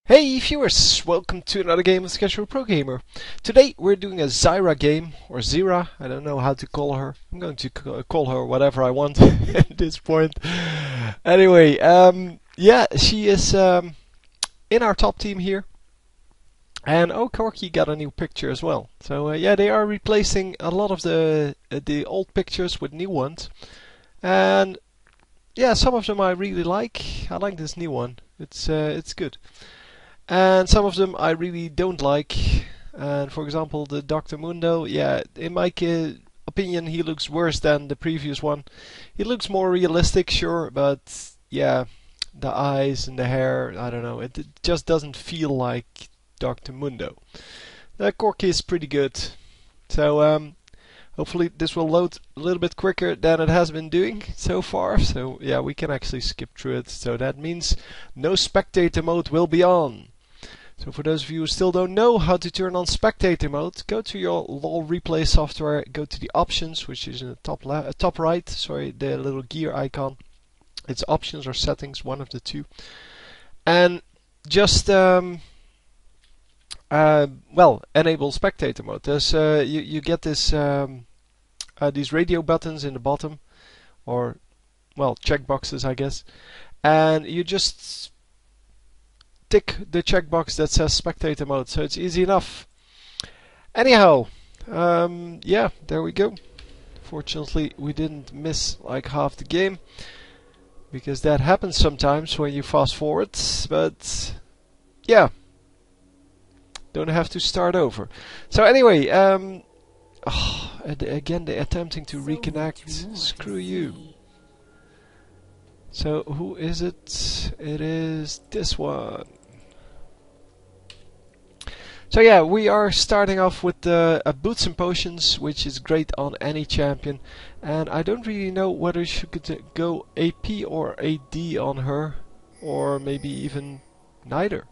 Hey viewers, welcome to another game of Casual Pro Gamer. Today we're doing a Zyra game, or Zyra, I don't know how to call her. I'm going to call her whatever I want at this point. Anyway, yeah, she is in our top team here. And oh, Corky got a new picture as well. So yeah, they are replacing a lot of the old pictures with new ones. And yeah, some of them I really like. I like this new one. It's good. And some of them I really don't like. And for example, the Dr. Mundo, yeah, in my opinion, he looks worse than the previous one. He looks more realistic, sure, but yeah, the eyes and the hair, I don't know, it just doesn't feel like Dr. Mundo. The Corky is pretty good. So hopefully this will load a little bit quicker than it has been doing so far. So yeah, we can actually skip through it. So that means no spectator mode will be on. So for those of you who still don't know how to turn on spectator mode, go to your LOL replay software, go to the options, which is in the top right, sorry, the little gear icon. It's options or settings, one of the two. And just well, enable spectator mode. There's you get this these radio buttons in the bottom, or well, checkboxes, I guess, and you just tick the checkbox that says spectator mode, so it's easy enough. Anyhow, yeah, there we go. Fortunately, we didn't miss like half the game, because that happens sometimes when you fast forward, but yeah, don't have to start over. So anyway, again they're attempting to reconnect. Screw you. So who is it? It is this one. So yeah, we are starting off with the boots and potions, which is great on any champion. And I don't really know whether she could go AP or AD on her, or maybe even neither.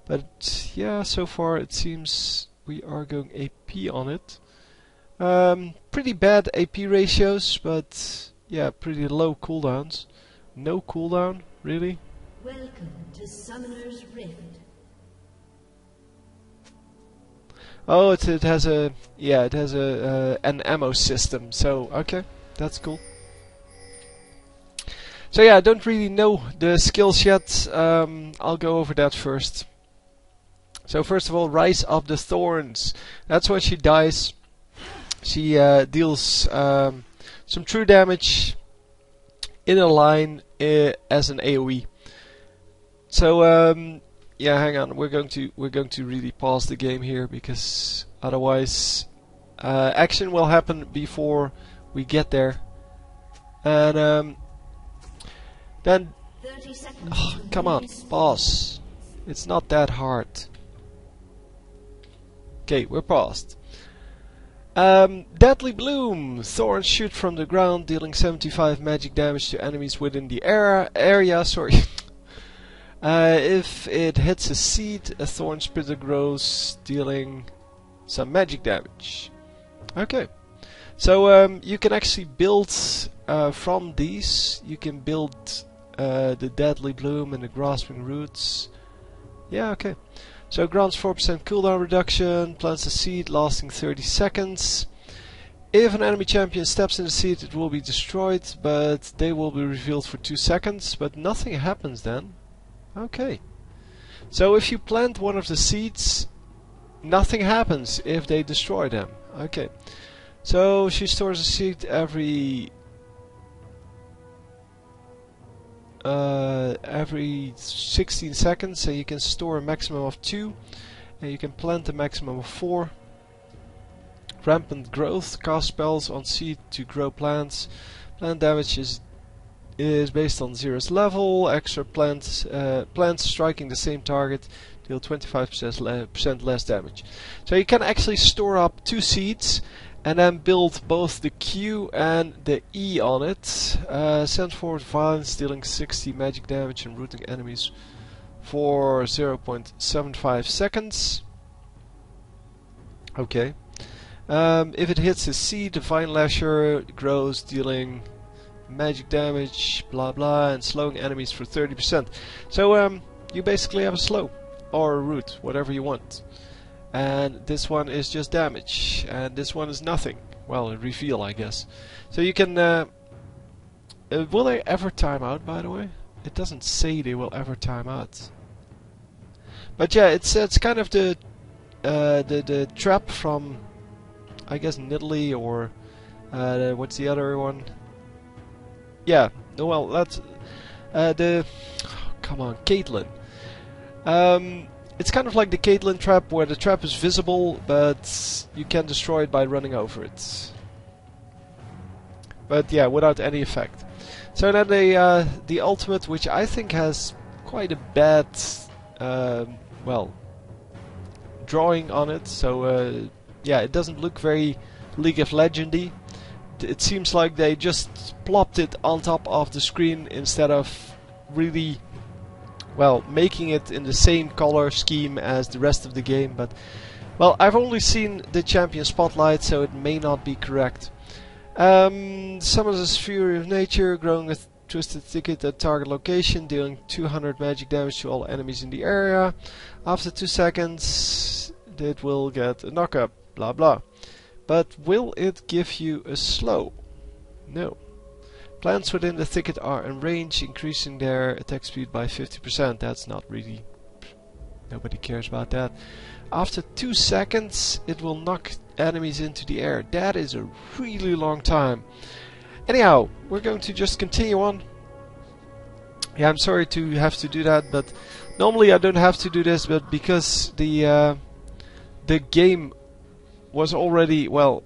But yeah, so far it seems we are going AP on it. Pretty bad AP ratios, but yeah, pretty low cooldowns. No cooldown, really? Welcome to Summoner's Rift. Oh, it has a an ammo system. So okay, that's cool. So yeah, I don't really know the skills yet. I'll go over that first. So first of all, Rise of the Thorns. That's when she dies. She deals some true damage in a line as an AoE. So yeah, hang on. We're going to really pause the game here, because otherwise action will happen before we get there. And then come on, pause. It's not that hard. Okay, we're paused. Deadly Bloom. Thorns shoot from the ground, dealing 75 magic damage to enemies within the area. Sorry. If it hits a seed, a thorn splitter grows, dealing some magic damage. Okay. So you can actually build from these. You can build the Deadly Bloom and the Grasping Roots. Yeah, okay. So it grants 4% cooldown reduction, plants a seed lasting 30 seconds. If an enemy champion steps in the seed, it will be destroyed, but they will be revealed for 2 seconds, but nothing happens then. Okay. So if you plant one of the seeds, nothing happens if they destroy them. Okay. So she stores a seed every 16 seconds, and you can store a maximum of 2, and you can plant a maximum of 4. Rampant growth, cast spells on seed to grow plants. Plant damage is based on Zyra's level. Extra plants striking the same target deal 25% less damage. So you can actually store up 2 seeds and then build both the Q and the E on it. Send forward violence, dealing 60 magic damage and rooting enemies for 0.75 seconds. Okay. If it hits a seed, the Vine Lasher grows, dealing magic damage, blah blah, and slowing enemies for 30%. So you basically have a slow. or root, whatever you want. And this one is just damage, and this one is nothing. Well, a reveal, I guess. So you can... will they ever time out, by the way? It doesn't say they will ever time out. But yeah, it's kind of the trap from, I guess, Nidalee, or what's the other one? Yeah, well, that's the... come on, Caitlyn. It's kind of like the Caitlyn trap, where the trap is visible, but you can destroy it by running over it. But yeah, without any effect. So then the ultimate, which I think has quite a bad, well, drawing on it. So yeah, it doesn't look very League of Legends-y. It seems like they just plopped it on top of the screen instead of really, well, making it in the same color scheme as the rest of the game. But, well, I've only seen the champion spotlight, so it may not be correct. Summons a Fury of Nature, growing a twisted ticket at target location, dealing 200 magic damage to all enemies in the area. After 2 seconds, it will get a knockup, blah blah. But will it give you a slow? No. Plants within the thicket are in range, increasing their attack speed by 50%. That's not really... nobody cares about that. After 2 seconds, it will knock enemies into the air. That is a really long time. Anyhow, we're going to just continue on. Yeah, I'm sorry to have to do that, but normally I don't have to do this, but because the game was already, well,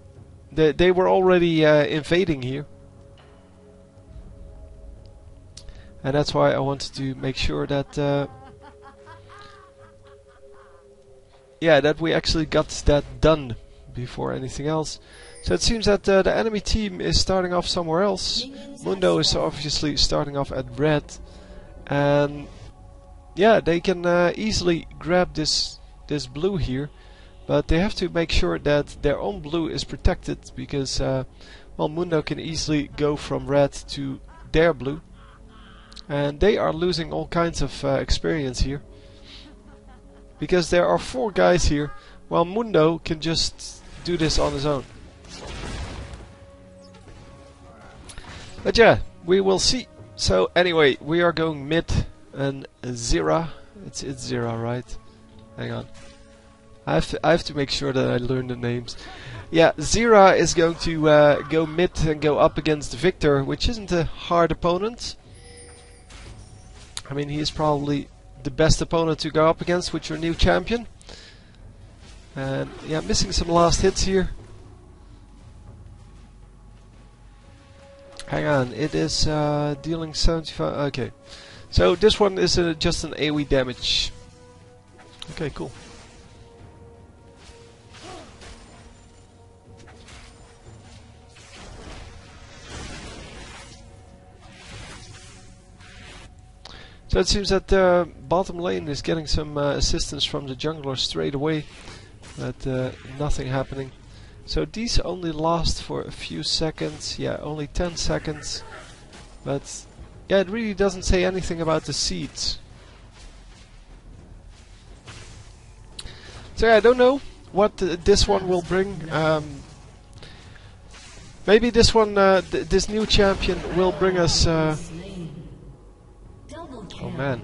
they were already invading here. And that's why I wanted to make sure that yeah, that we actually got that done before anything else. So it seems that the enemy team is starting off somewhere else. Mundo is obviously starting off at red, and yeah, they can easily grab this blue here, but they have to make sure that their own blue is protected, because well, Mundo can easily go from red to their blue, and they are losing all kinds of experience here, because there are 4 guys here, while Mundo can just do this on his own. But yeah, we will see. So anyway, we are going mid, and Zyra. It's Zyra, right? Hang on. I have to make sure that I learn the names. Yeah, Zyra is going to go mid and go up against Victor, which isn't a hard opponent. I mean, he is probably the best opponent to go up against with your new champion. And yeah, missing some last hits here. Hang on, it is dealing 75. Okay, so this one is just an AoE damage. Okay, cool. So it seems that the bottom lane is getting some assistance from the jungler straight away, but nothing happening. So these only last for a few seconds, yeah, only 10 seconds, but yeah, it really doesn't say anything about the seeds. So yeah, I don't know what this one will bring. Maybe this one, this new champion will bring us... oh man.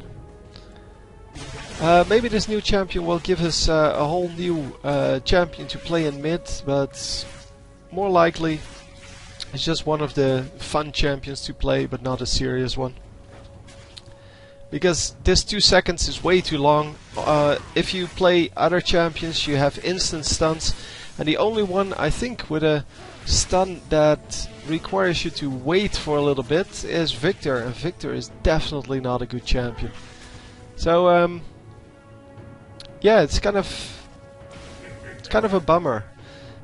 Maybe this new champion will give us a whole new champion to play in mid, but more likely it's just one of the fun champions to play, but not a serious one. Because this 2 seconds is way too long. If you play other champions, you have instant stuns, and the only one I think with a stun that requires you to wait for a little bit is Victor, and Victor is definitely not a good champion. So yeah, it's kind of a bummer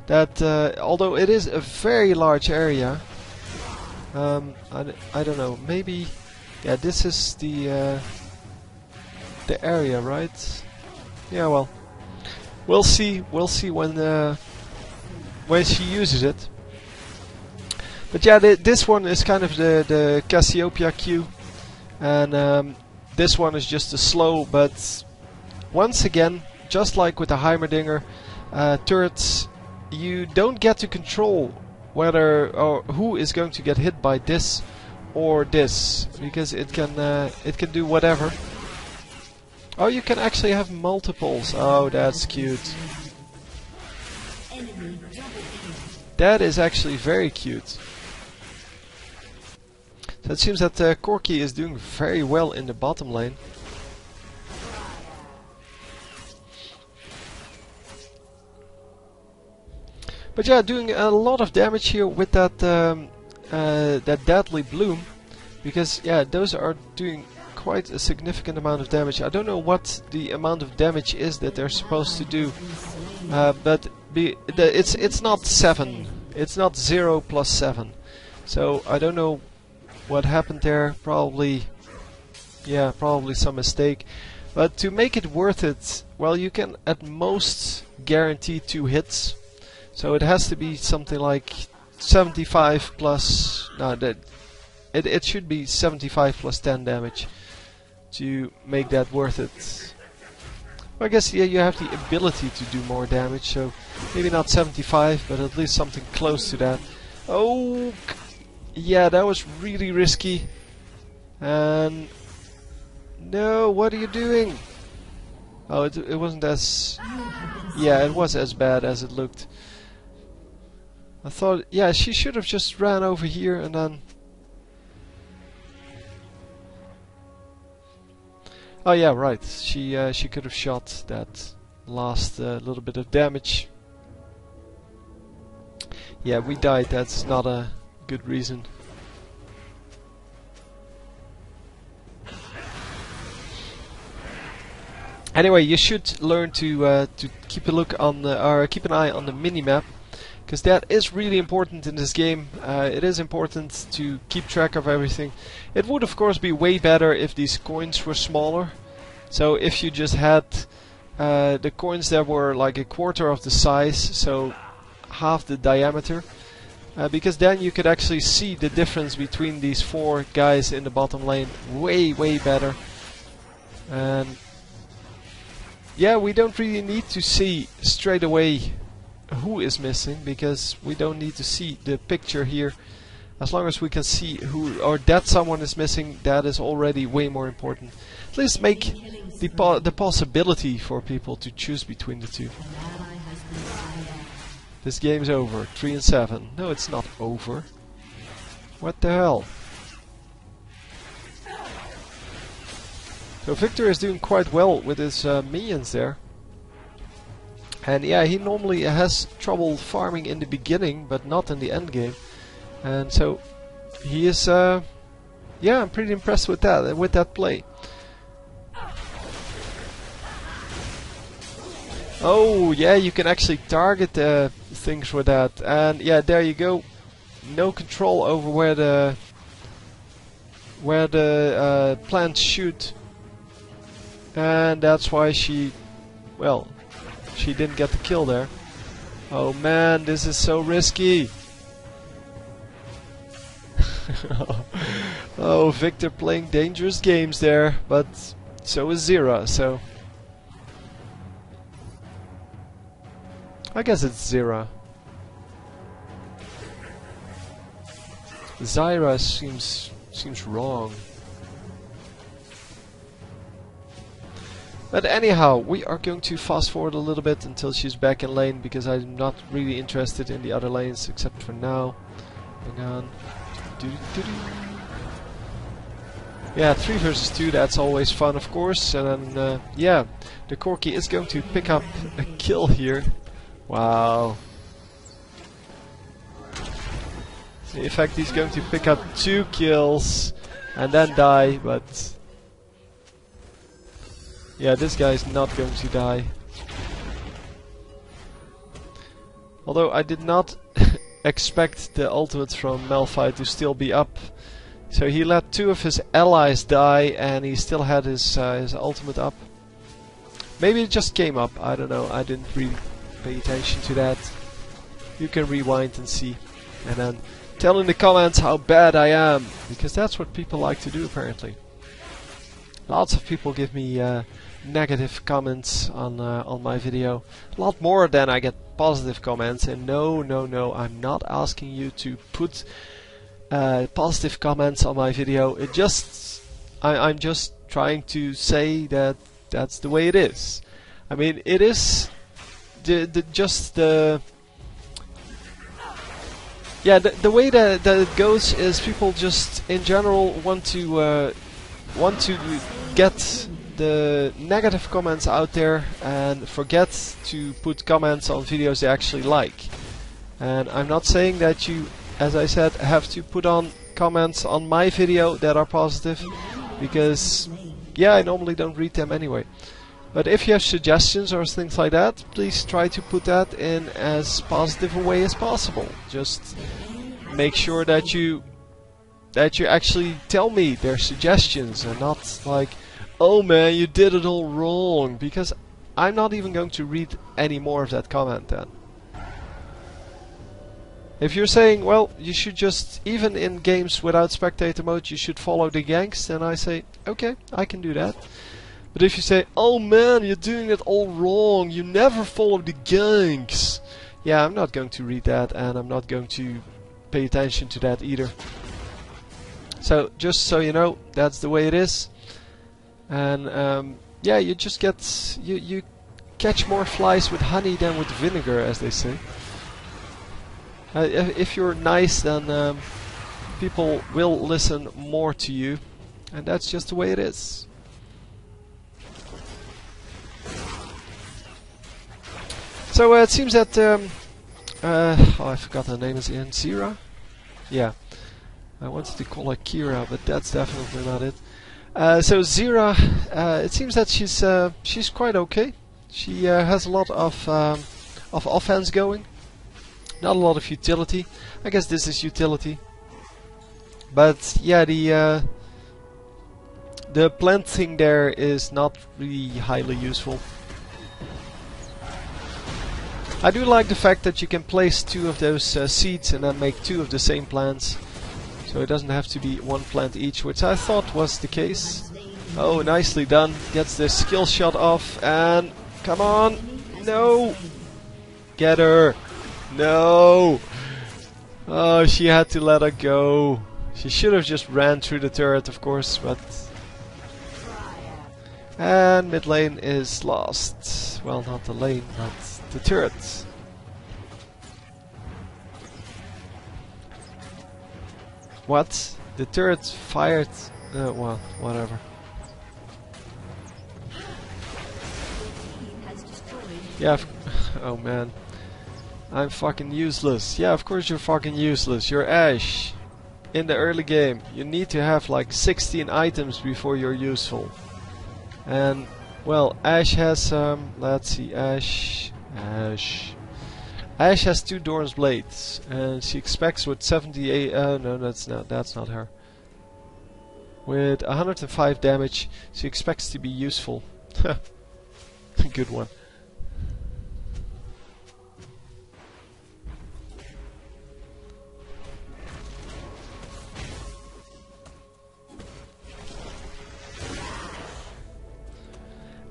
that although it is a very large area, I don't know, maybe yeah, this is the area, right? Yeah, well, we'll see when she uses it. But yeah, this one is kind of the Cassiopeia Q, and this one is just a slow but once again, just like with the Heimerdinger turrets, you don't get to control whether or who is going to get hit by this or this, because it can do whatever. Oh, you can actually have multiples. Oh, that's cute. That is actually very cute. So it seems that Corki is doing very well in the bottom lane. But yeah, doing a lot of damage here with that that deadly bloom, because yeah, those are doing quite a significant amount of damage. I don't know what the amount of damage is that they're supposed to do, but it's not 7. It's not 0 plus 7. So I don't know what happened there. Probably some mistake. But to make it worth it, well, you can at most guarantee 2 hits. So it has to be something like 75 plus... No, it should be 75 plus 10 damage to make that worth it. Well, I guess yeah, you have the ability to do more damage, so maybe not 75, but at least something close to that. Oh, yeah, that was really risky. And no, what are you doing? Oh, it wasn't as... Yeah, it was as bad as it looked. I thought, yeah, she should have just ran over here and then... Oh yeah, right. She could have shot that last little bit of damage. Yeah, we died. That's not a good reason. Anyway, you should learn to keep a look on the, or keep an eye on the minimap, because that is really important in this game. It is important to keep track of everything. It would of course be way better if these coins were smaller. So if you just had the coins that were like a quarter of the size, so half the diameter, because then you could actually see the difference between these 4 guys in the bottom lane way better. And yeah, we don't really need to see straight away who is missing, because we don't need to see the picture here. As long as we can see who or that someone is missing, that is already way more important. At least make the possibility for people to choose between the two. This game's over. 3-7. No, it's not over. What the hell? So Victor is doing quite well with his minions there. And yeah, he normally has trouble farming in the beginning, but not in the end game. And so he is, yeah, I'm pretty impressed with that play. Oh yeah, you can actually target things with that, and yeah, there you go. No control over where the plants shoot, and that's why she didn't get the kill there. Oh man, this is so risky. Oh, Victor playing dangerous games there, but so is Zyra, so I guess it's Zyra. Zyra seems wrong. But anyhow, we are going to fast forward a little bit until she's back in lane, because I'm not really interested in the other lanes except for now. Hang on. Yeah, 3 versus 2, that's always fun, of course. And then, yeah, the Corki is going to pick up a kill here. Wow. In fact, he's going to pick up 2 kills and then die, but yeah, this guy is not going to die. Although I did not expect the ultimate from Malphite to still be up. So he let 2 of his allies die and he still had his ultimate up. Maybe it just came up, I don't know, I didn't really pay attention to that. You can rewind and see. And then tell in the comments how bad I am, because that's what people like to do apparently. Lots of people give me negative comments on my video. A lot more than I get positive comments. And no, no, no, I'm not asking you to put positive comments on my video. I'm just trying to say that that's the way it is. I mean, it is the way that it goes is people just in general want to get the negative comments out there and forget to put comments on videos they actually like. And I'm not saying that you, as I said, have to put on comments on my video that are positive, because yeah, I normally don't read them anyway. But if you have suggestions or things like that, please try to put that in as positive a way as possible. Just make sure that you actually tell me their suggestions and not like, oh man, you did it all wrong, because I'm not even going to read any more of that comment then. If you're saying, well, you should just, even in games without spectator mode, you should follow the ganks, then I say, okay, I can do that. But if you say, oh man, you're doing it all wrong, you never follow the ganks, yeah, I'm not going to read that, and I'm not going to pay attention to that either. So, just so you know, that's the way it is. And yeah, you just get, you catch more flies with honey than with vinegar, as they say. If you're nice, then people will listen more to you, and that's just the way it is. So it seems that oh, I forgot her name is in Zyra. Yeah, I wanted to call her Kira, but that's definitely not it. So Zyra, it seems that she's quite okay. She has a lot of offense going. Not a lot of utility. I guess this is utility. But yeah, the plant thing there is not really highly useful. I do like the fact that you can place 2 of those seeds and then make 2 of the same plants. So it doesn't have to be 1 plant each, which I thought was the case. Oh, nicely done. Gets the skill shot off, and come on. No! Get her! No! Oh, she had to let her go. She should have just ran through the turret, of course, but... And mid lane is lost. Well, not the lane, but the turret. What? The turret fired... well, whatever. Yeah, oh man. I'm fucking useless. Yeah, of course you're fucking useless. You're Ashe. In the early game, you need to have like 16 items before you're useful. And, well, Ashe has, let's see, Ashe has 2 Dorn's Blades. And she expects with 78, no, that's not her. With 105 damage, she expects to be useful. Good one.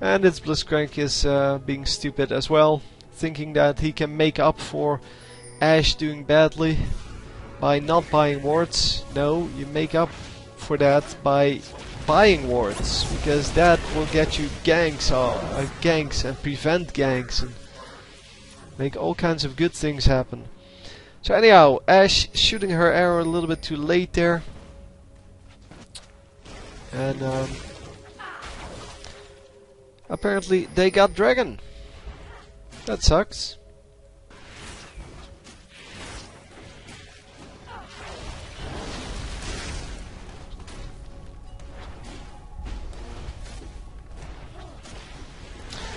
And its Blitzcrank is being stupid as well, thinking that he can make up for Ashe doing badly by not buying wards. No, you make up for that by buying wards, because that will get you ganks and prevent ganks and make all kinds of good things happen. So anyhow, Ashe shooting her arrow a little bit too late there, and apparently they got dragon. That sucks.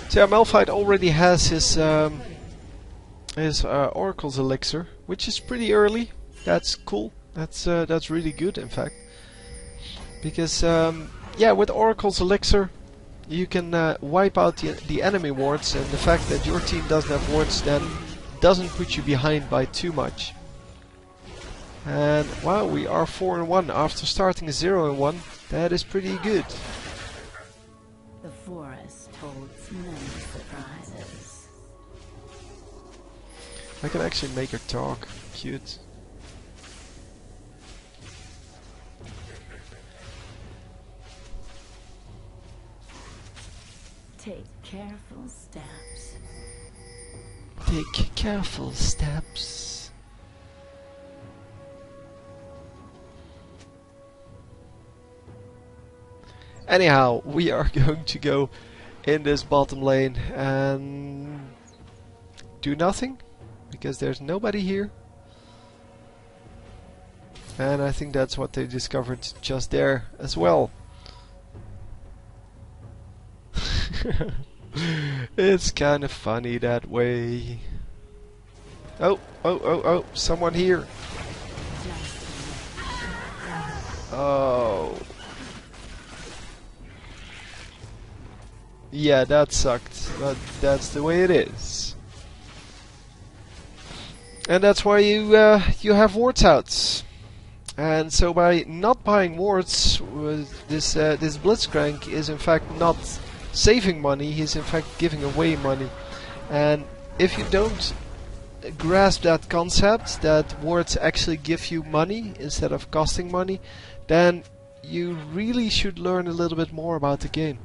So Malphite already has his Oracle's Elixir, which is pretty early. That's cool. That's really good, in fact, because yeah, with Oracle's Elixir you can wipe out the enemy wards, and the fact that your team doesn't have wards then doesn't put you behind by too much. And wow, we are 4-1 after starting 0-1. That is pretty good. holds many surprises. I can actually make her talk. Cute. Take careful steps. Take careful steps. Anyhow, we are going to go in this bottom lane and do nothing because there's nobody here. And I think that's what they discovered just there as well. It's kind of funny that way. Oh, someone here. Oh. Yeah, that sucked, but that's the way it is. And that's why you have wards out. And so by not buying wards, this Blitzcrank is in fact not saving money, he's in fact giving away money. And if you don't grasp that concept, that wards actually give you money instead of costing money, then you really should learn a little bit more about the game.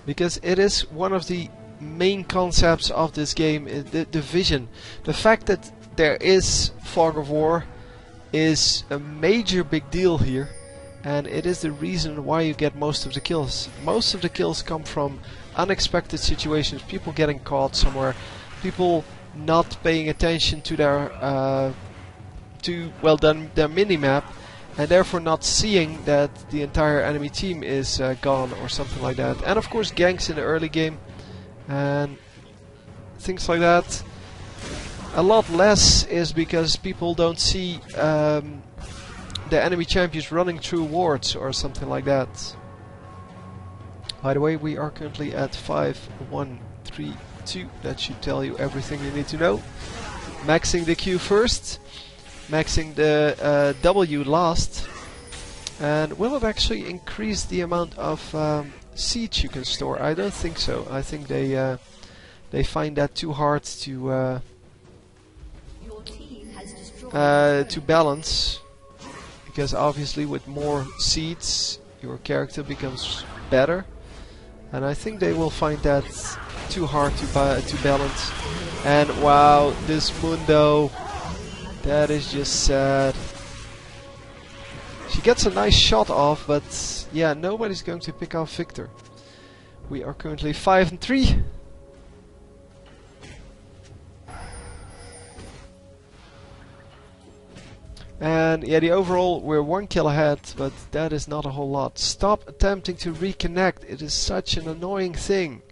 Because it is one of the main concepts of this game, the vision. The fact that there is fog of war is a major big deal here, and it is the reason why you get most of the kills. Most of the kills come from unexpected situations, people getting caught somewhere, people not paying attention to their their minimap, and therefore not seeing that the entire enemy team is gone or something like that. And of course ganks in the early game and things like that. A lot less is because people don't see the enemy champions running through wards or something like that. By the way, we are currently at 5-1-3-2. That should tell you everything you need to know. Maxing the Q first, maxing the W last. And will it actually increase the amount of seeds you can store? I don't think so. I think they find that too hard to balance, because obviously with more seeds your character becomes better, and I think they will find that too hard to balance. And wow, this Mundo, that is just sad. She gets a nice shot off, but yeah, nobody's going to pick off Victor. We are currently 5-3. And yeah, the overall, we're 1 kill ahead, but that is not a whole lot. Stop attempting to reconnect, it is such an annoying thing.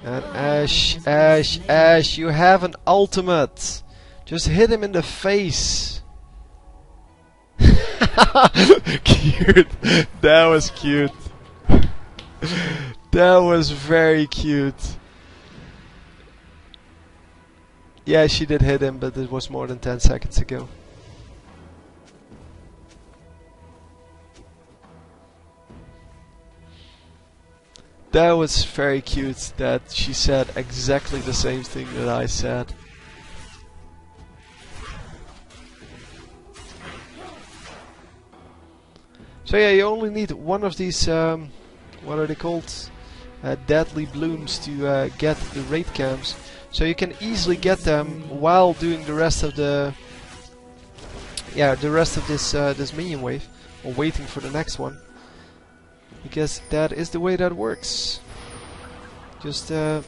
And Ash, you have an ultimate. Just hit him in the face. Cute. That was cute. That was very cute. Yeah, she did hit him, but it was more than 10 seconds ago. That was very cute that she said exactly the same thing that I said. So yeah, you only need one of these, what are they called? Deadly blooms to get the raid camps. So you can easily get them while doing the rest of the this minion wave, or waiting for the next one, because that is the way that works. Just yeah,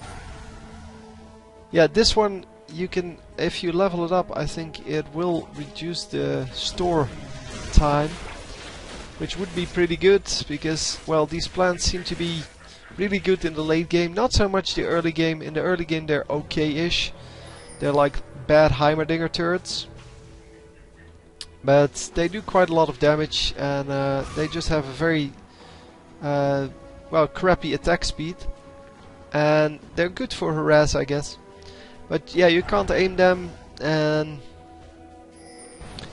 this one you can, if you level it up, I think it will reduce the store time, which would be pretty good, because well, these plants seem to be really good in the late game, not so much the early game. In the early game they're okay-ish. They're like bad Heimerdinger turrets. But they do quite a lot of damage, and they just have a very well, crappy attack speed. And they're good for harass, I guess. But yeah, you can't aim them, and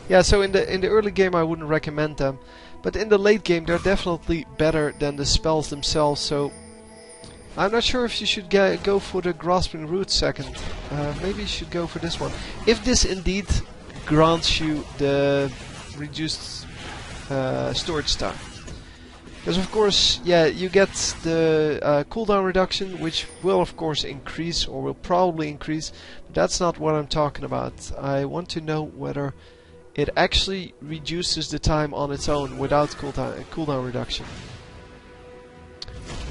yeah, so in the early game I wouldn't recommend them, but in the late game they're definitely better than the spells themselves. So I'm not sure if you should go for the Grasping Root second. Maybe you should go for this one, if this indeed grants you the reduced storage time. Because of course, yeah, you get the cooldown reduction, which will of course increase, or will probably increase, but that's not what I'm talking about. I want to know whether it actually reduces the time on its own without cooldown reduction.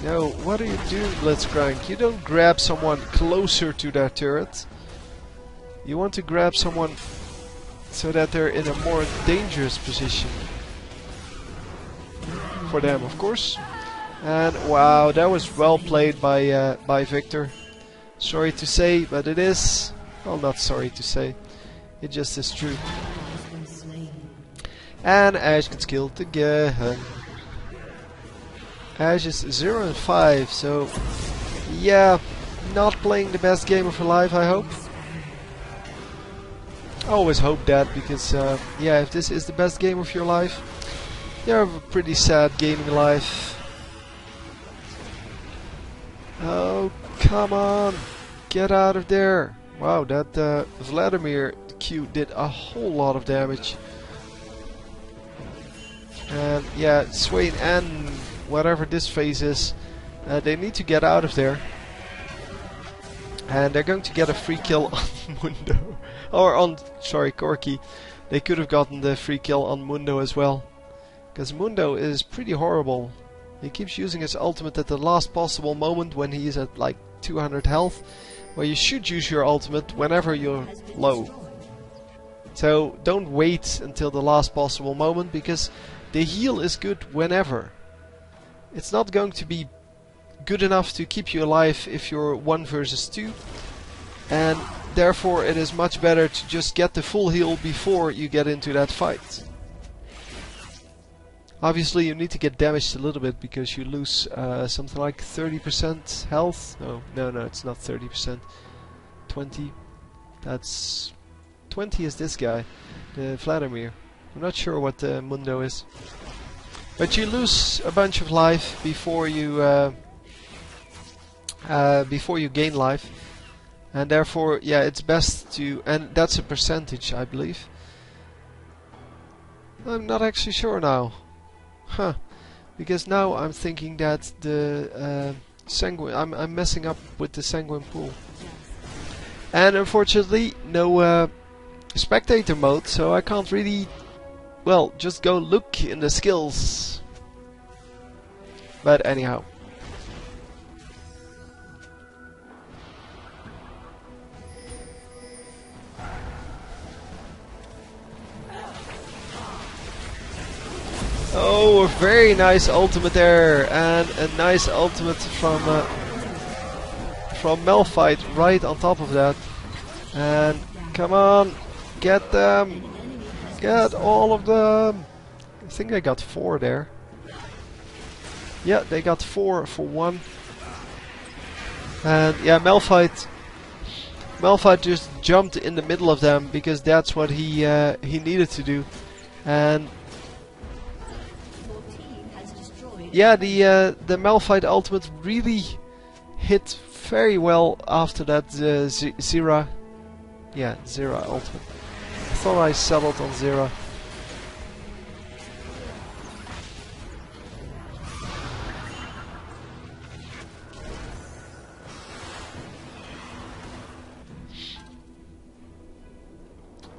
No, what are you doing, Blitzcrank? You don't grab someone closer to that turret. You want to grab someone so that they're in a more dangerous position. For them, of course. And wow, that was well played by Victor. Sorry to say, but it is. Well, not sorry to say. It just is true. And Ash gets killed again. Ash is 0 and 5, so yeah, not playing the best game of her life, I hope. I always hope that, because yeah, if this is the best game of your life, you have a pretty sad gaming life. Oh, come on, get out of there. Wow, that Vladimir Q did a whole lot of damage. And yeah, Swain and whatever this phase is, they need to get out of there. And they're going to get a free kill on Mundo. Or on, sorry, Corki. They could have gotten the free kill on Mundo as well. Because Mundo is pretty horrible. He keeps using his ultimate at the last possible moment when he is at like 200 health. Well, you should use your ultimate whenever you're low. So don't wait until the last possible moment, because the heal is good whenever. It's not going to be good enough to keep you alive if you're 1 versus 2. And therefore it is much better to just get the full heal before you get into that fight. Obviously you need to get damaged a little bit, because you lose something like 30% health. No, it's not 30%. 20. That's 20 is this guy, the Vladimir. I'm not sure what the Mundo is. But you lose a bunch of life before you gain life. And therefore, yeah, it's best to, and that's a percentage, I believe. I'm not actually sure now. Huh. Because now I'm thinking that the sanguine, I'm messing up with the sanguine pool. And unfortunately, no spectator mode, so I can't really, well, just go look in the skills. But anyhow. Oh, a very nice ultimate there, and a nice ultimate from Malphite right on top of that. And come on, get them, get all of them. I think I got 4 there. Yeah, they got 4 for 1. And yeah, Malphite just jumped in the middle of them, because that's what he needed to do. And yeah, the Malphite ultimate really hit very well after that Zyra. Yeah, Zyra ultimate. I thought I settled on Zyra.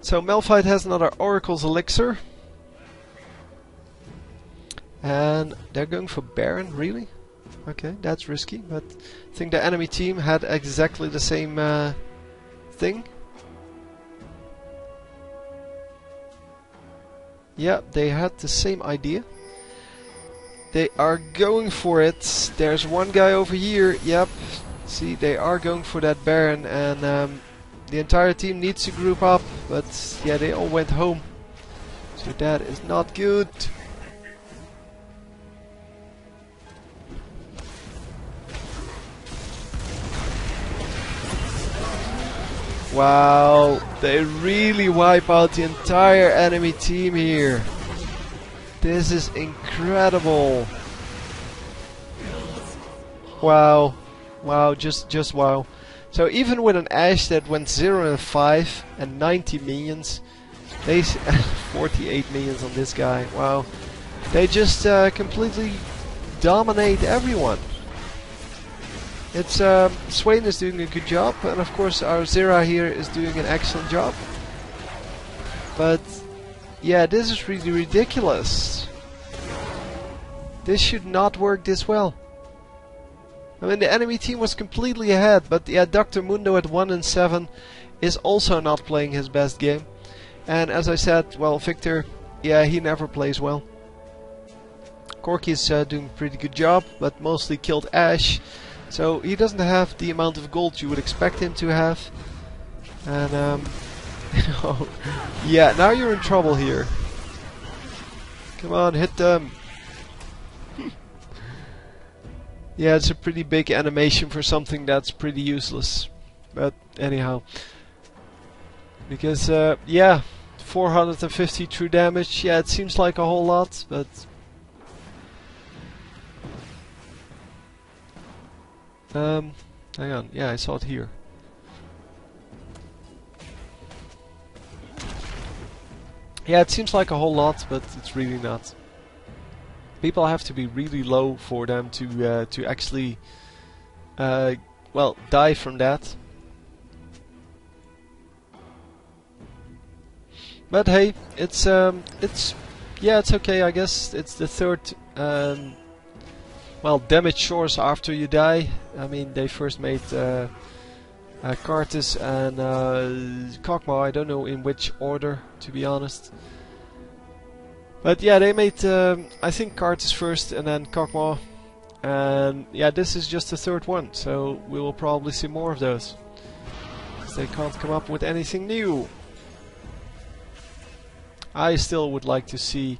So Malphite has another Oracle's Elixir. And they're going for Baron, really? Okay, that's risky, but I think the enemy team had exactly the same thing. Yeah, they had the same idea. They are going for it. There's one guy over here. Yep. See, they are going for that Baron, and the entire team needs to group up. But yeah, they all went home. So that is not good. Wow, they really wipe out the entire enemy team here. This is incredible. Wow, wow, just wow. So even with an Ashe that went 0 and 5 and 90 minions, they 48 minions on this guy. Wow, they just completely dominate everyone. It's Swain is doing a good job, and of course our Zyra here is doing an excellent job. But yeah, this is really ridiculous. This should not work this well. I mean, the enemy team was completely ahead, but yeah, Dr. Mundo at 1 and 7 is also not playing his best game. And as I said, well, Victor, yeah, he never plays well. Corky is doing a pretty good job, but mostly killed Ashe. So he doesn't have the amount of gold you would expect him to have. And yeah, now you're in trouble here. Come on, hit them. Yeah, it's a pretty big animation for something that's pretty useless. But anyhow. Because, yeah, 450 true damage. Yeah, it seems like a whole lot, but... hang on. Yeah, I saw it here. Yeah, it seems like a whole lot, but it's really not. People have to be really low for them to actually, well, die from that. But hey, it's yeah, it's okay. I guess it's the third, well, damage source after you die. I mean, they first made Kartus and Kokma. I don't know in which order, to be honest. But yeah, they made, I think, Kartus first and then Kokma. And yeah, this is just the third one, so we will probably see more of those. 'Cause they can't come up with anything new. I still would like to see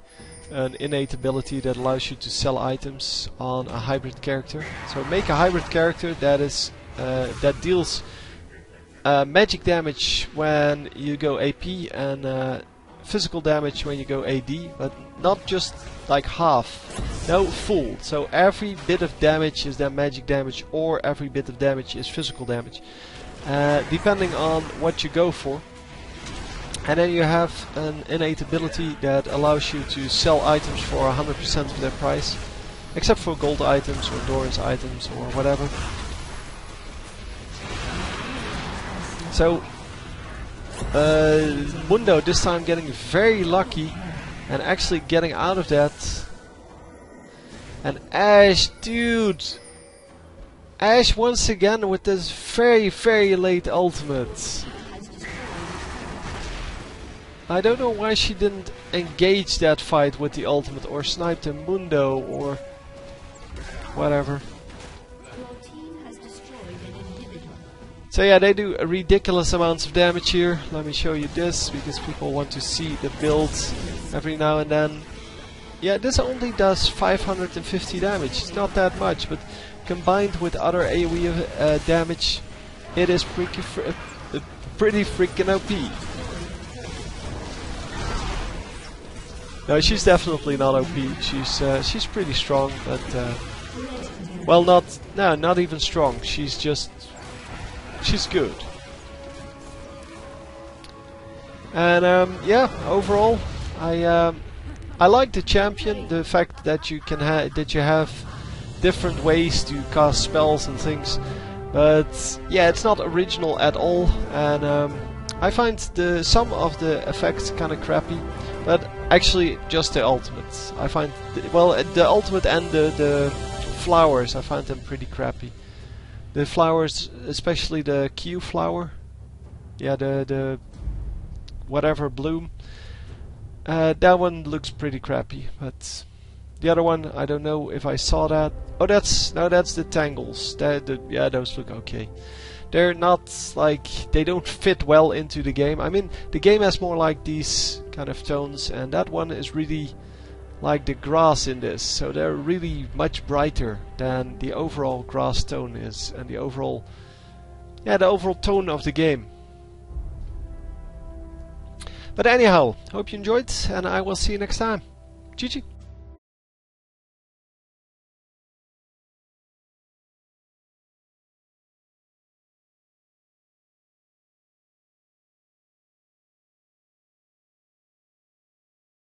an innate ability that allows you to sell items on a hybrid character. So make a hybrid character that is that deals magic damage when you go AP and physical damage when you go AD, but not just like half. No, full. So every bit of damage is then magic damage, or every bit of damage is physical damage, depending on what you go for. And then you have an innate ability that allows you to sell items for 100% of their price, except for gold items or endurance items or whatever. So Mundo this time getting very lucky and actually getting out of that. And Ashe, dude! Ashe once again with this very late ultimate. I don't know why she didn't engage that fight with the ultimate or snipe the Mundo or whatever. So yeah, they do ridiculous amounts of damage here. Let me show you this, because people want to see the builds every now and then. Yeah, this only does 550 damage. It's not that much, but combined with other AoE damage, it is pretty freaking OP. No, she's definitely not OP. She's pretty strong, but well, not even strong. She's good. And yeah, overall, I like the champion. The fact that you can have different ways to cast spells and things, but yeah, it's not original at all. And I find some of the effects kind of crappy. But actually, just the ultimate. I find, the ultimate and the flowers, I find them pretty crappy. The flowers, especially the Q flower, yeah, the whatever bloom, that one looks pretty crappy. But the other one, I don't know if I saw that. Oh, that's the tangles. Yeah, those look okay. They're not like, they don't fit well into the game. I mean, the game has more like these kind of tones, and that one is really like the grass in this. So they're really much brighter than the overall grass tone is, and the overall tone of the game. But anyhow, hope you enjoyed, and I will see you next time. GG.